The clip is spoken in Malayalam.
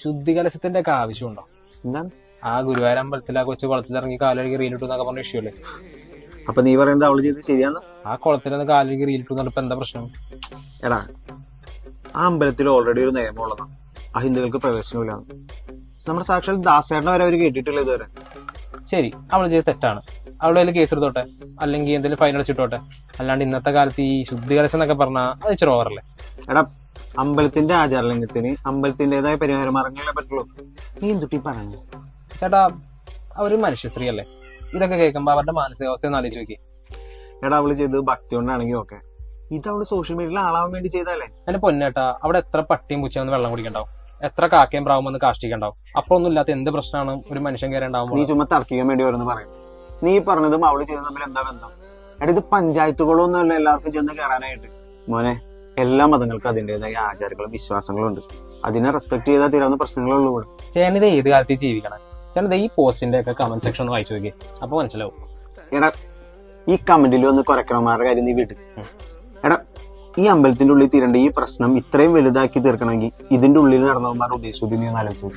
ശുദ്ധി കലശത്തിന്റെ ഒക്കെ ആവശ്യമുണ്ടോ? എന്താണ് ആ ഗുരുവായൂർ അമ്പലത്തിൽ ആ കൊച്ചു കുളത്തിലിറങ്ങി കാലൊഴുകി റീലിട്ടു എന്നൊക്കെ പറഞ്ഞ ഇഷ്യൂല്ലേ? അപ്പൊ നീ പറയുന്നത് അവള് ചെയ്ത് ശരിയാന്ന്? ആ കുളത്തിലൊന്ന് കാലൊഴുകി റീലിട്ടു എന്നിട്ട് എന്താ പ്രശ്നം? എടാ, ആ അമ്പലത്തിൽ ഓൾറെഡി ഒരു നിയമമുള്ളതാണ്, അഹിന്ദുക്കൾക്ക് പ്രവേശനമില്ലാന്ന്. നമ്മുടെ സാക്ഷാൽ ദാസേട്ടനെ വരെ അവര് കേട്ടിട്ടില്ല ഇതുവരെ. ശരി, അവള് ചെയ്ത് തെറ്റാണ്, അവളുടെ കയ്യിൽ കേസ് എടുത്തോട്ടെ, അല്ലെങ്കിൽ എന്തെങ്കിലും ഫൈൻ അടിച്ചിട്ടോട്ടെ. അല്ലാണ്ട് ഇന്നത്തെ കാലത്ത് ഈ ശുദ്ധി കലശം എന്നൊക്കെ പറഞ്ഞാൽ അത് ഇച്ചിരി ഓവറല്ലേ? എടാ, അമ്പലത്തിന്റെ ആചാരലംഘനത്തിന് അമ്പലത്തിന്റേതായ പരിഹാര മാർഗങ്ങളെ പറ്റുള്ളൂ. നീ എന്തുട്ടി പറയണേ? ചേട്ടാ, അവര് മനുഷ്യശ്രീ അല്ലേ? ഇതൊക്കെ കേൾക്കുമ്പോ അവരുടെ മാനസികാവസ്ഥ ഒന്ന് ആലോചിച്ച് നോക്കി. എടാ, അവള് ചെയ്തത് ഭക്തി കൊണ്ടാണെങ്കിൽ ഓക്കെ, ഇത് അവള് സോഷ്യൽ മീഡിയയിൽ ആളാവാൻ വേണ്ടി ചെയ്തല്ലേ? എന്റെ പൊന്നേട്ടാ, അവിടെ എത്ര പട്ടിയും പൂച്ചയും വന്ന് വെള്ളം കുടിക്കണ്ടാവും, എത്ര കാക്കയും പ്രാവും വന്ന് കാഷ്ടിക്കണ്ടാവും. അപ്പൊ ഒന്നും ഇല്ലാത്ത എന്ത് പ്രശ്നമാണ് ഒരു മനുഷ്യൻ കയറി ഉണ്ടാവുമ്പോൾ? നീ ചുമ്മാ തർക്കിക്കാൻ വേണ്ടി ഓരോന്ന് പറയും. നീ പറഞ്ഞതും അവള് ചെയ്തത് തമ്മിൽ എന്താ ബന്ധം? എടാ, ഇത് പഞ്ചായത്തുകളൊന്നും അല്ല എല്ലാവർക്കും ചെന്ന് കയറാനായിട്ട്. മോനെ, എല്ലാ മതങ്ങൾക്കും അതിന്റേതായ ആചാരങ്ങളും വിശ്വാസങ്ങളും ഉണ്ട്. അതിനെ റെസ്പെക്ട് ചെയ്താൽ തീരാവുന്ന പ്രശ്നങ്ങളുള്ളൂ ഇവിടെ. ചേട്ടനിത് ഏത് കാലത്ത് ജീവിക്കണം? ചേട്ടൻ ഈ പോസ്റ്റിന്റെ ഒക്കെ കമന്റ് സെക്ഷൻ ഒന്ന് വായിച്ചു നോക്കി, അപ്പൊ മനസ്സിലാവും. എടാ, ഈ കമന്റിൽ വന്ന് കുറയ്ക്കണമാരുടെ കാര്യം നീ വിട്ട്. എടാ, ഈ അമ്പലത്തിന്റെ ഉള്ളിൽ തീരേണ്ട ഈ പ്രശ്നം ഇത്രയും വലുതാക്കി തീർക്കണമെങ്കിൽ ഇതിന്റെ ഉള്ളിൽ നടന്നവന്മാരുടെ ഉദ്ദേശിച്ചു നീ ഒന്ന് ആലോചിച്ചു.